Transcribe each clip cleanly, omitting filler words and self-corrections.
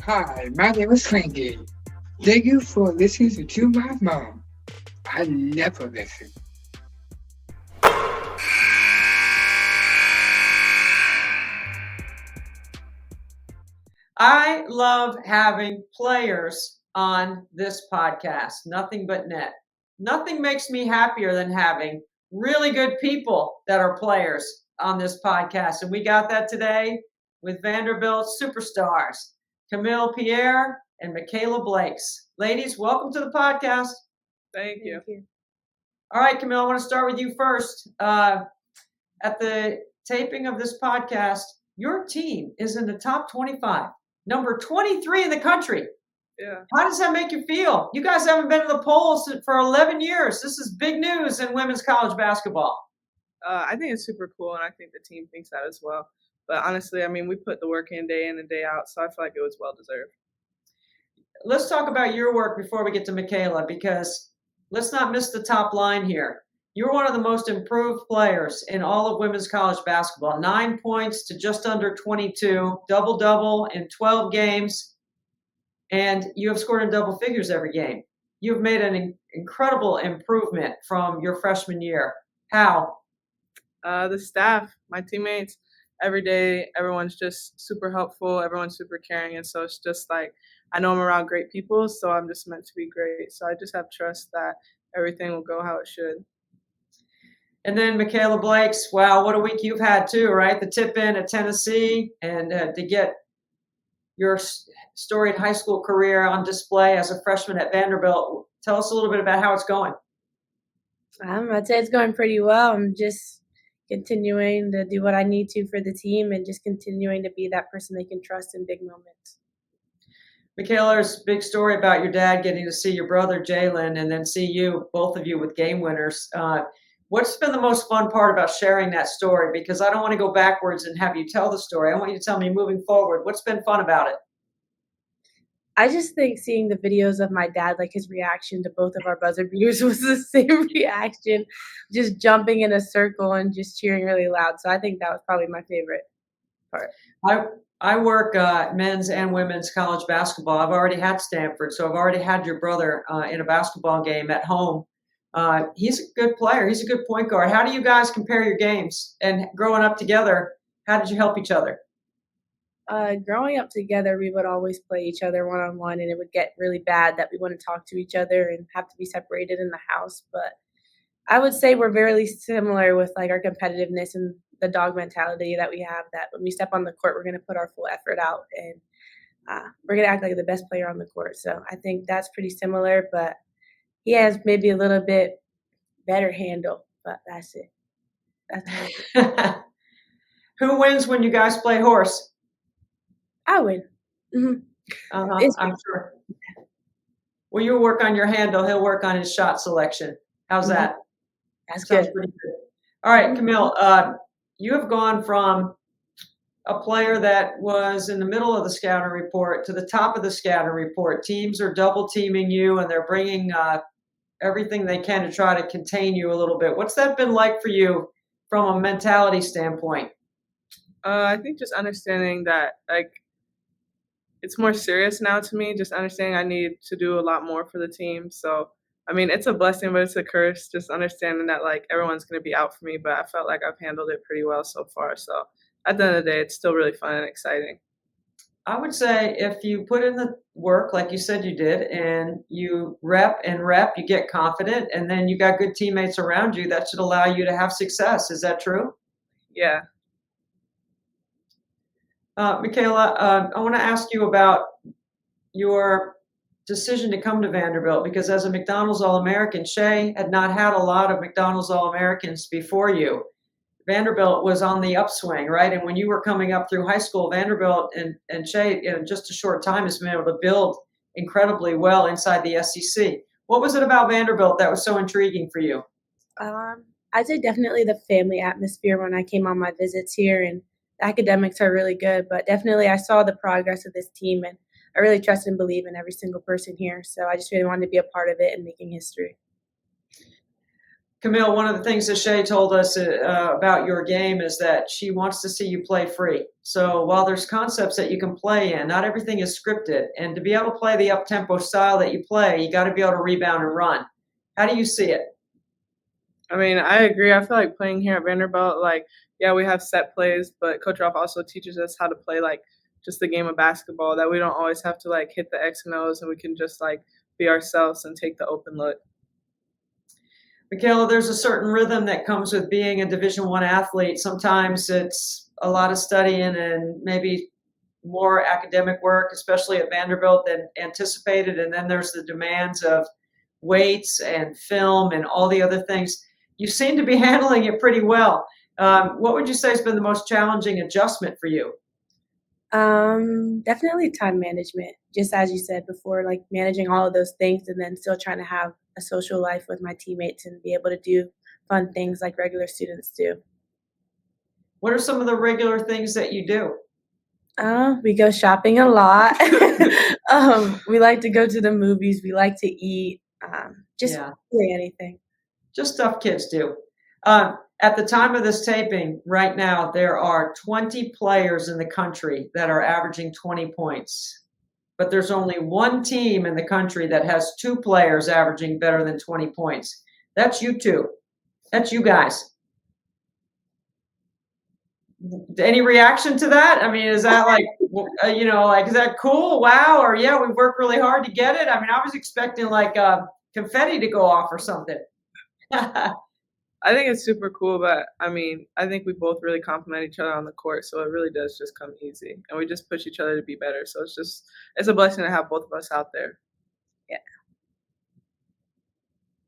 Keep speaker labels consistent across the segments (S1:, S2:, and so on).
S1: Hi, my name is Frankie. Thank you for listening to my mom. I never listen.
S2: I love having players on this podcast, Nothing But Net. Nothing makes me happier than having really good people that are players on this podcast. And we got that today with Vanderbilt superstars, Khamil Pierre and Mikayla Blakes. Ladies, welcome to the podcast.
S3: Thank you.
S2: All right, Khamil, I want to start with you first. At the taping of this podcast, your team is in the top 25. Number 23 in the country.
S3: Yeah.
S2: How does that make you feel? You guys haven't been in the polls for 11 years. This is big news in women's college basketball.
S3: I think it's super cool, and I think the team thinks that as well. But honestly, I mean, we put the work in day and day out, so I feel like it was well-deserved.
S2: Let's talk about your work before we get to Mikayla, because let's not miss the top line here. You're one of the most improved players in all of women's college basketball. 9 points to just under 22, double-double in 12 games, and you have scored in double figures every game. You've made an incredible improvement from your freshman year. How?
S3: The staff, my teammates, every day, everyone's just super helpful. Everyone's super caring, and so it's just like I know I'm around great people, so I'm just meant to be great. So I just have trust that everything will go how it should.
S2: And then Mikayla Blakes, wow, what a week you've had too, right? The tip in at Tennessee, and to get your storied high school career on display as a freshman at Vanderbilt. Tell us a little bit about how it's going.
S4: I'd say it's going pretty well. I'm just continuing to do what I need to for the team and just continuing to be that person they can trust in big moments.
S2: Mikayla, there's a big story about your dad getting to see your brother Jalen and then see you, both of you, with game winners. What's been the most fun part about sharing that story? Because I don't want to go backwards and have you tell the story. I want you to tell me moving forward. What's been fun about it?
S4: I just think seeing the videos of my dad, like his reaction to both of our buzzer beaters was the same reaction, just jumping in a circle and just cheering really loud. So I think that was probably my favorite part.
S2: I work men's and women's college basketball. I've already had Stanford, so I've already had your brother in a basketball game at home. He's a good player. He's a good point guard. How do you guys compare your games? And growing up together, how did you help each other?
S4: Growing up together, we would always play each other one-on-one, and it would get really bad that we wouldn't talk to each other and have to be separated in the house. But I would say we're very similar with like our competitiveness and the dog mentality that we have, that when we step on the court, we're going to put our full effort out, and we're going to act like the best player on the court. So I think that's pretty similar, but he has maybe a little bit better handle, but that's it. That's
S2: Who wins when you guys play horse?
S4: I win. Mm-hmm.
S2: I'm sure. Well, you work on your handle. He'll work on his shot selection. How's that?
S4: That's
S2: Sounds
S4: good.
S2: pretty good. All right, Khamil, you have gone from a player that was in the middle of the scouting report to the top of the scouting report. Teams are double teaming you, and they're bringing everything they can to try to contain you a little bit. What's that been like for you from a mentality standpoint?
S3: I think just understanding that, like, it's more serious now to me, just understanding I need to do a lot more for the team. So, I mean, it's a blessing, but it's a curse, just understanding that, like, everyone's going to be out for me, but I felt like I've handled it pretty well so far. So, at the end of the day, it's still really fun and exciting.
S2: I would say if you put in the work, like you said you did, and you rep, you get confident, and then you got good teammates around you, that should allow you to have success. Is that true?
S3: Yeah.
S2: Mikayla, I want to ask you about your decision to come to Vanderbilt, because as a McDonald's All-American, Shea had not had a lot of McDonald's All-Americans before you. Vanderbilt was on the upswing, right? And when you were coming up through high school, Vanderbilt and Shea, in just a short time, has been able to build incredibly well inside the SEC. What was it about Vanderbilt that was so intriguing for you?
S4: I'd say definitely the family atmosphere when I came on my visits here, and the academics are really good, but definitely I saw the progress of this team, and I really trust and believe in every single person here. So I just really wanted to be a part of it and making history.
S2: Khamil, one of the things that Shay told us about your game is that she wants to see you play free. So while there's concepts that you can play in, not everything is scripted. And to be able to play the up-tempo style that you play, you got to be able to rebound and run. How do you see it?
S3: I mean, I agree. I feel like playing here at Vanderbilt, like, yeah, we have set plays, but Coach Ruff also teaches us how to play, like, just the game of basketball, that we don't always have to, like, hit the X and O's, and we can just, like, be ourselves and take the open look.
S2: Mikayla, there's a certain rhythm that comes with being a Division I athlete. Sometimes it's a lot of studying and maybe more academic work, especially at Vanderbilt, than anticipated. And then there's the demands of weights and film and all the other things. You seem to be handling it pretty well. What would you say has been the most challenging adjustment for you?
S4: Definitely time management. Just as you said before, like managing all of those things and then still trying to have a social life with my teammates and be able to do fun things like regular students do.
S2: What are some of the regular things that you do?
S4: We go shopping a lot. We like to go to the movies. We like to eat. Just really anything.
S2: Just stuff kids do. At the time of this taping, right now, there are 20 players in the country that are averaging 20 points. But there's only one team in the country that has 2 players averaging better than 20 points. That's you two. That's you guys. Any reaction to that? I mean, is that like, is that cool? Wow. Or yeah, we worked really hard to get it. I mean, I was expecting like confetti to go off or something.
S3: I think it's super cool, but I mean, I think we both really complement each other on the court, so it really does just come easy, and we just push each other to be better. So it's a blessing to have both of us out there.
S4: Yeah.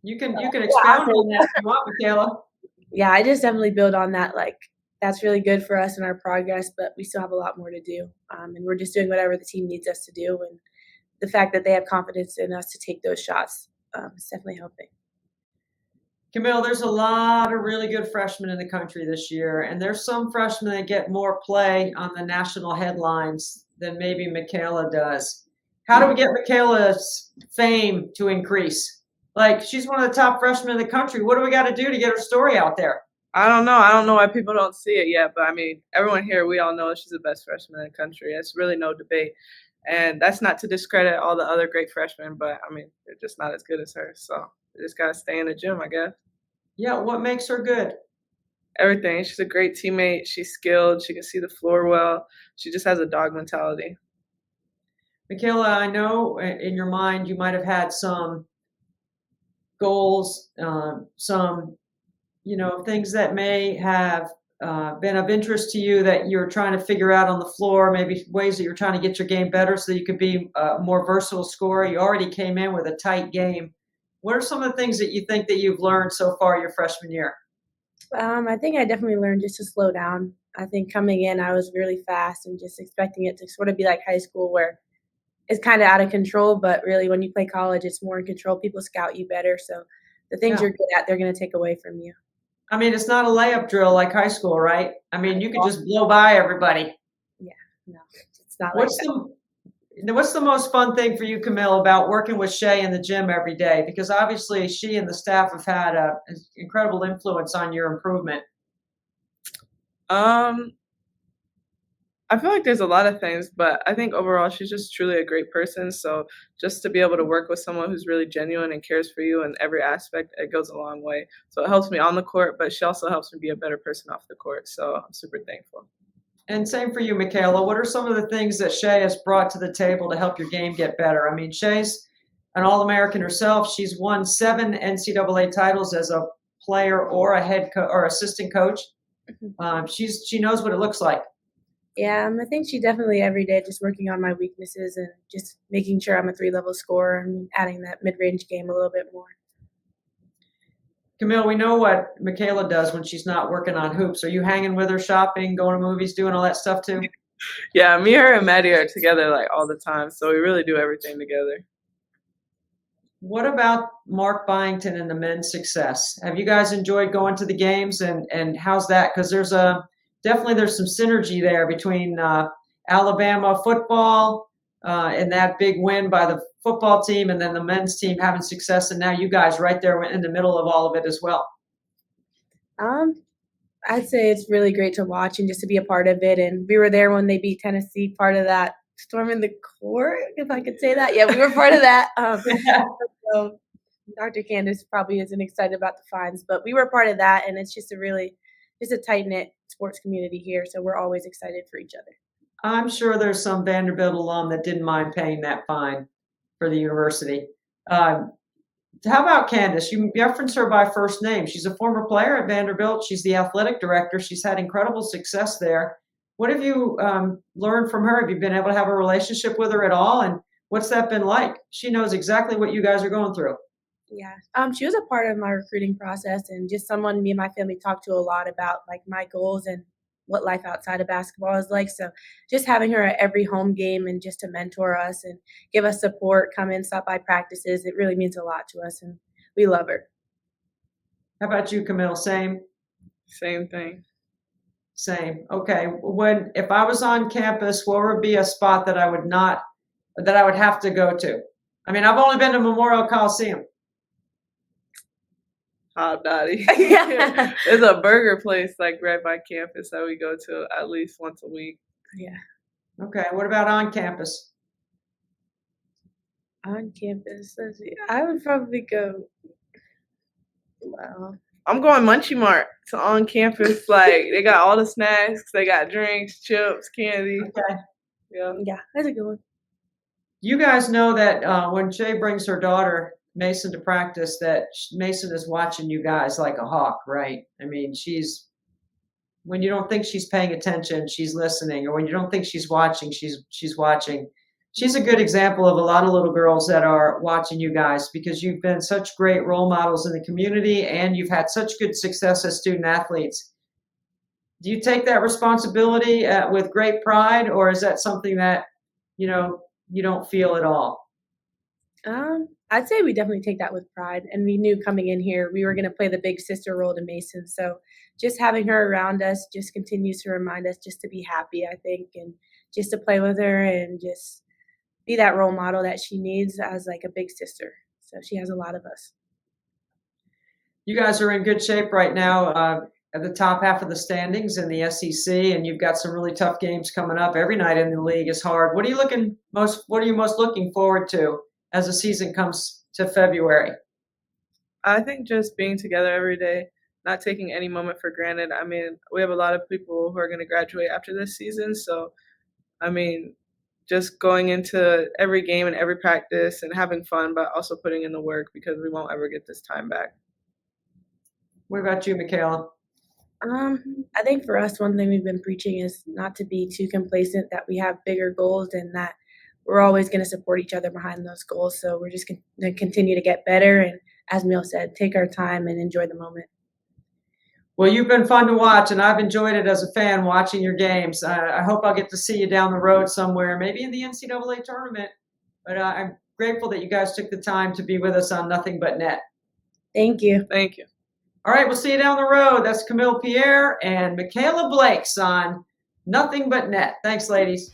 S2: You can expound on that if you want, Mikayla.
S4: Yeah, I just definitely build on that. Like that's really good for us and our progress, but we still have a lot more to do, and we're just doing whatever the team needs us to do. And the fact that they have confidence in us to take those shots is definitely helping.
S2: Khamil, there's a lot of really good freshmen in the country this year, and there's some freshmen that get more play on the national headlines than maybe Mikayla does. How do we get Mikayla's fame to increase? Like, she's one of the top freshmen in the country. What do we got to do to get her story out there?
S3: I don't know. I don't know why people don't see it yet, but I mean, everyone here, we all know she's the best freshman in the country. It's really no debate. And that's not to discredit all the other great freshmen, but I mean, they're just not as good as her. So they just got to stay in the gym, I guess.
S2: Yeah, what makes her good?
S3: Everything. She's a great teammate. She's skilled. She can see the floor well. She just has a dog mentality.
S2: Mikayla, I know in your mind you might have had some goals, some, things that may have been of interest to you that you're trying to figure out on the floor, maybe ways that you're trying to get your game better so that you could be a more versatile scorer. You already came in with a tight game. What are some of the things that you think that you've learned so far your freshman year?
S4: I think I definitely learned just to slow down. I think coming in, I was really fast and just expecting it to sort of be like high school where it's kind of out of control, but really when you play college, it's more in control. People scout you better. So the things you're good at, they're going to take away from you.
S2: I mean, it's not a layup drill like high school, right? I mean, you could just blow by everybody.
S4: Yeah, no, it's not like that.
S2: What's the most fun thing for you, Khamil, about working with Shay in the gym every day? Because obviously she and the staff have had an incredible influence on your improvement.
S3: I feel like there's a lot of things, but I think overall she's just truly a great person. So just to be able to work with someone who's really genuine and cares for you in every aspect, it goes a long way. So it helps me on the court, but she also helps me be a better person off the court. So I'm super thankful.
S2: And same for you, Mikayla. What are some of the things that Shay has brought to the table to help your game get better? I mean, Shay's an All-American herself. She's won 7 NCAA titles as a player or a head or assistant coach. She knows what it looks like.
S4: Yeah, I think she definitely every day just working on my weaknesses and just making sure I'm a 3-level scorer and adding that mid-range game a little bit more.
S2: Khamil, we know what Mikayla does when she's not working on hoops. Are you hanging with her, shopping, going to movies, doing all that stuff too?
S3: Yeah, me, her, and Maddie are together like all the time, so we really do everything together.
S2: What about Mark Byington and the men's success? Have you guys enjoyed going to the games, and how's that? Because there's some synergy there between Alabama football and that big win by the football team, and then the men's team having success, and now you guys right there in the middle of all of it as well.
S4: I'd say it's really great to watch and just to be a part of it. And we were there when they beat Tennessee, part of that storm in the court, if I could say that. Yeah, we were part of that. So Dr. Candace probably isn't excited about the fines, but we were part of that, and it's just a tight knit sports community here. So we're always excited for each other.
S2: I'm sure there's some Vanderbilt alum that didn't mind paying that fine for the university. How about Candace? You reference her by first name. She's a former player at Vanderbilt. She's the athletic director. She's had incredible success there. What have you learned from her? Have you been able to have a relationship with her at all? And what's that been like? She knows exactly what you guys are going through.
S4: Yeah. She was a part of my recruiting process and just someone me and my family talked to a lot about like my goals and what life outside of basketball is like. So just having her at every home game and just to mentor us and give us support, come in, stop by practices, it really means a lot to us and we love her.
S2: How about you, Khamil? Same?
S3: Same thing.
S2: Same. Okay. If I was on campus, what would be a spot that I would have to go to? I mean, I've only been to Memorial Coliseum.
S3: Hobnoddy.
S4: Yeah.
S3: There's a burger place like right by campus that we go to at least once a week.
S4: Yeah.
S2: Okay. What about on campus?
S4: On campus, let's see. I would probably go. Well,
S3: I'm going Munchie Mart. So on campus, like they got all the snacks, they got drinks, chips, candy.
S2: Okay.
S4: yeah, that's a good one.
S2: You guys know that when Shay brings her daughter Mason to practice, that Mason is watching you guys like a hawk, right? I mean, when you don't think she's paying attention, she's listening, or when you don't think she's watching, she's watching. She's a good example of a lot of little girls that are watching you guys because you've been such great role models in the community and you've had such good success as student athletes. Do you take that responsibility with great pride, or is that something that, you don't feel at all?
S4: I'd say we definitely take that with pride, and we knew coming in here we were going to play the big sister role to Mason. So just having her around us just continues to remind us just to be happy, I think, and just to play with her and just be that role model that she needs as like a big sister. So she has a lot of us.
S2: You guys are in good shape right now at the top half of the standings in the SEC, and you've got some really tough games coming up. Every night in the league is hard. What are you most looking forward to as the season comes to February?
S3: I think just being together every day, not taking any moment for granted. I mean, we have a lot of people who are going to graduate after this season. So, I mean, just going into every game and every practice and having fun, but also putting in the work because we won't ever get this time back.
S2: What about you, Mikayla?
S4: I think for us, one thing we've been preaching is not to be too complacent, that we have bigger goals and that we're always going to support each other behind those goals. So we're just going to continue to get better. And as Mil said, take our time and enjoy the moment.
S2: Well, you've been fun to watch, and I've enjoyed it as a fan watching your games. I hope I'll get to see you down the road somewhere, maybe in the NCAA tournament. But I'm grateful that you guys took the time to be with us on Nothing But Net.
S4: Thank you.
S3: Thank you.
S2: All right, we'll see you down the road. That's Khamil Pierre and Mikayla Blakes on Nothing But Net. Thanks, ladies.